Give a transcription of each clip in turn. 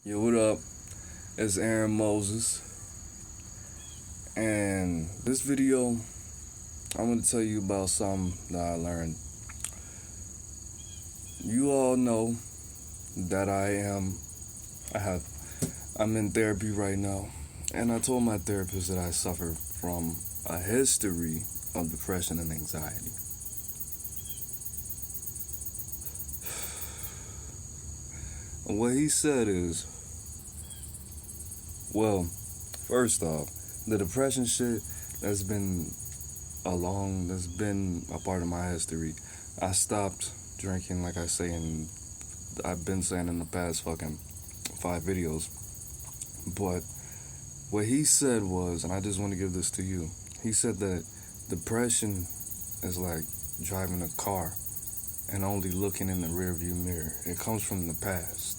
Yo, what up? It's AaroniMoses, and this video, I'm gonna tell you about something that I learned. You all know that I'm in therapy right now, and I told my therapist that I suffer from a history of depression and anxiety. And what he said is, well, first off, the depression shit that's been that's been a part of my history. I stopped drinking, like I've been saying in the past fucking 5 videos. But what he said was, and I just want to give this to you, he said that depression is like driving a car and only looking in the rearview mirror. It comes from the past.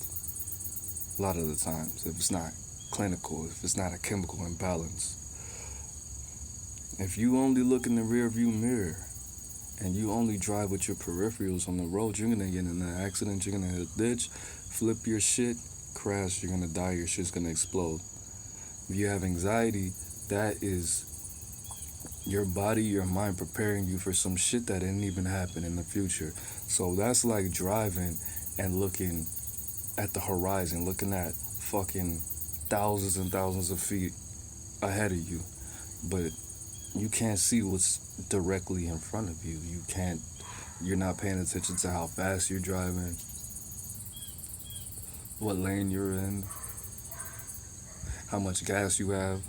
A lot of the times, if it's not clinical, if it's not a chemical imbalance. If you only look in the rearview mirror and you only drive with your peripherals on the road, you're gonna get in an accident, you're gonna hit a ditch, flip your shit, crash, you're gonna die, your shit's gonna explode. If you have anxiety, that is your body, your mind preparing you for some shit that didn't even happen in the future. So that's like driving and looking at the horizon, looking at fucking thousands and thousands of feet ahead of you, but you can't see what's directly in front of you. You're not paying attention to how fast you're driving, what lane you're in, how much gas you have,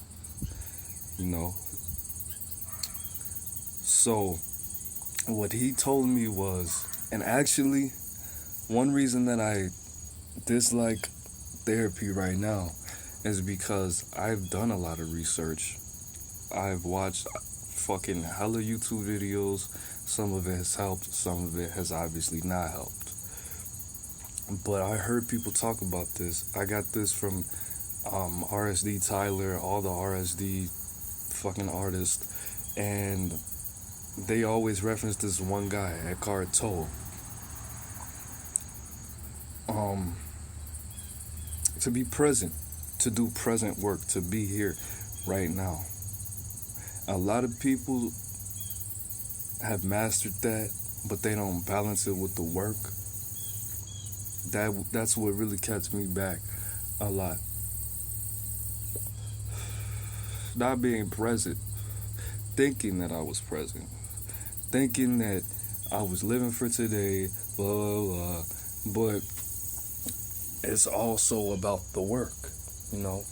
you know. So what he told me was, and actually, one reason that I dislike therapy right now is because I've done a lot of research. I've watched fucking hella YouTube videos. Some of it has helped, some of it has obviously not helped. But I heard people talk about this. I got this from RSD Tyler, all the RSD fucking artists, and they always reference this one guy, Eckhart Tolle. To be present, to do present work, to be here right now. A lot of people have mastered that, but they don't balance it with the work. That's what really kept me back a lot. Not being present, thinking that I was present, thinking that I was living for today, blah, blah, blah, but it's also about the work, you know?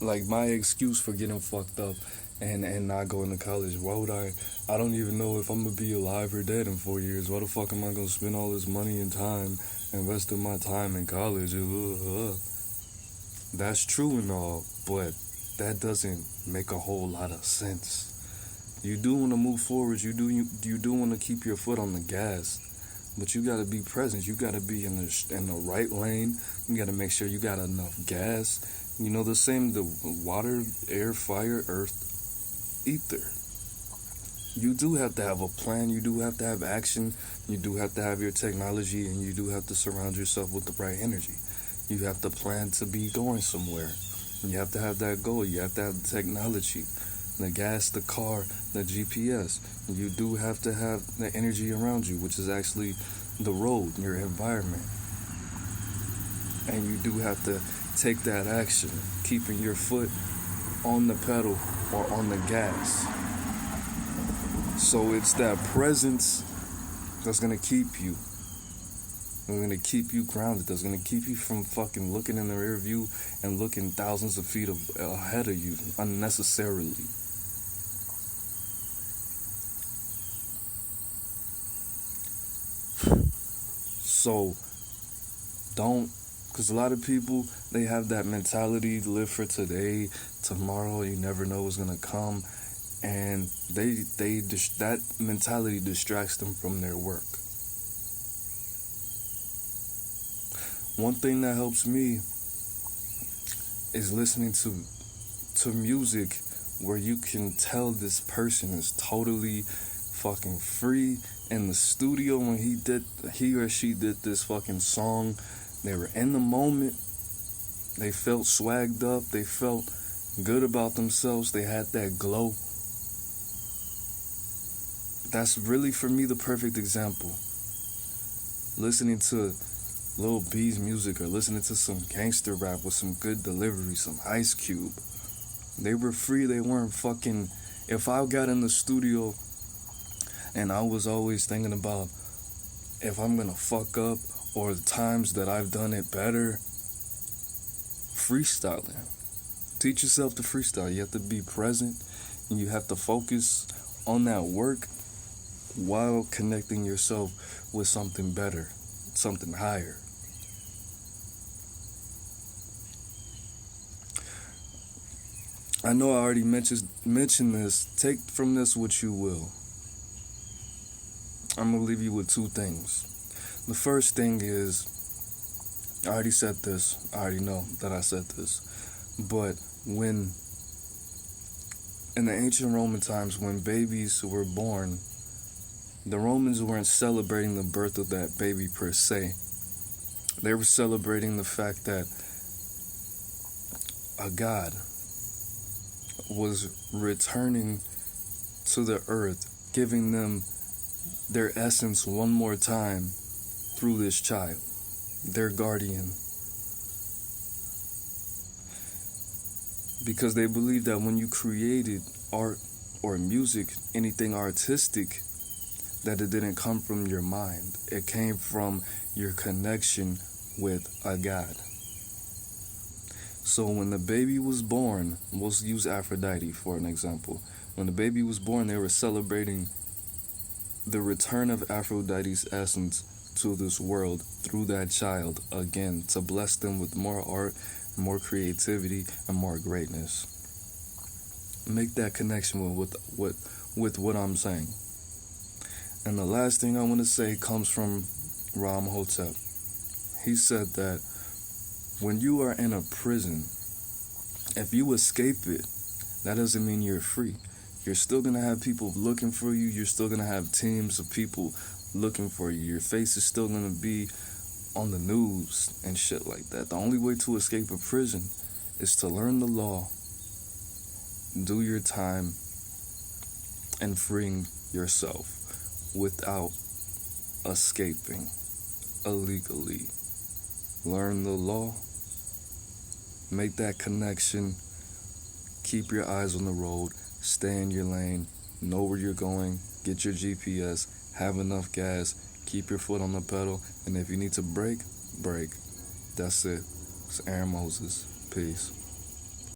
Like my excuse for getting fucked up and not going to college, why would I don't even know if I'm gonna be alive or dead in 4 years. Why the fuck am I gonna spend all this money and time, investing my time in college? That's true and all, but that doesn't make a whole lot of sense. You do want to move forward, you do want to keep your foot on the gas, but you gotta be present. You gotta be in the right lane. You gotta make sure you got enough gas. You know, the water, air, fire, earth, ether. You do have to have a plan. You do have to have action. You do have to have your technology, and you do have to surround yourself with the right energy. You have to plan to be going somewhere. You have to have that goal. You have to have the technology, the gas, the car, the GPS. You do have to have the energy around you, which is actually the road, your environment. And you do have to take that action, keeping your foot on the pedal or on the gas. So it's that presence that's gonna keep you. That's gonna keep you grounded. That's gonna keep you from fucking looking in the rear view and looking thousands of feet ahead of you unnecessarily. So because a lot of people, they have that mentality, live for today, tomorrow, you never know what's gonna come, and that mentality distracts them from their work. One thing that helps me is listening to music where you can tell this person is totally fucking free in the studio when he or she did this fucking song. They were in the moment, They felt swagged up. They felt good about themselves. They had that glow. That's really, for me, the perfect example. Listening to Lil B's music or listening to some gangster rap with some good delivery, some Ice Cube. They were free. They weren't fucking... If I got in the studio and I was always thinking about if I'm gonna fuck up or the times that I've done it better, freestyling. Teach yourself to freestyle. You have to be present and you have to focus on that work while connecting yourself with something better, something higher. I know I already mentioned this. Take from this what you will. I'm going to leave you with two things. The first thing is, I already said this. I already know that I said this. But when, in the ancient Roman times, when babies were born, the Romans weren't celebrating the birth of that baby per se. They were celebrating the fact that a god was returning to the earth, giving them their essence one more time through this child, their guardian. Because they believed that when you created art or music, anything artistic, that it didn't come from your mind. It came from your connection with a god. So when the baby was born, we'll use Aphrodite for an example. When the baby was born, they were celebrating the return of Aphrodite's essence to this world through that child again, to bless them with more art, more creativity, and more greatness. Make that connection with what I'm saying. And the last thing I want to say comes from Hotep. He said that when you are in a prison, if you escape it, that doesn't mean you're free. You're still going to have people looking for you. You're still going to have teams of people looking for you. Your face is still going to be on the news and shit like that. The only way to escape a prison is to learn the law, do your time, and freeing yourself without escaping illegally. Learn the law, make that connection, keep your eyes on the road, stay in your lane, know where you're going, get your GPS, have enough gas, keep your foot on the pedal, and if you need to brake, brake. That's it. It's AaroniMoses. Peace.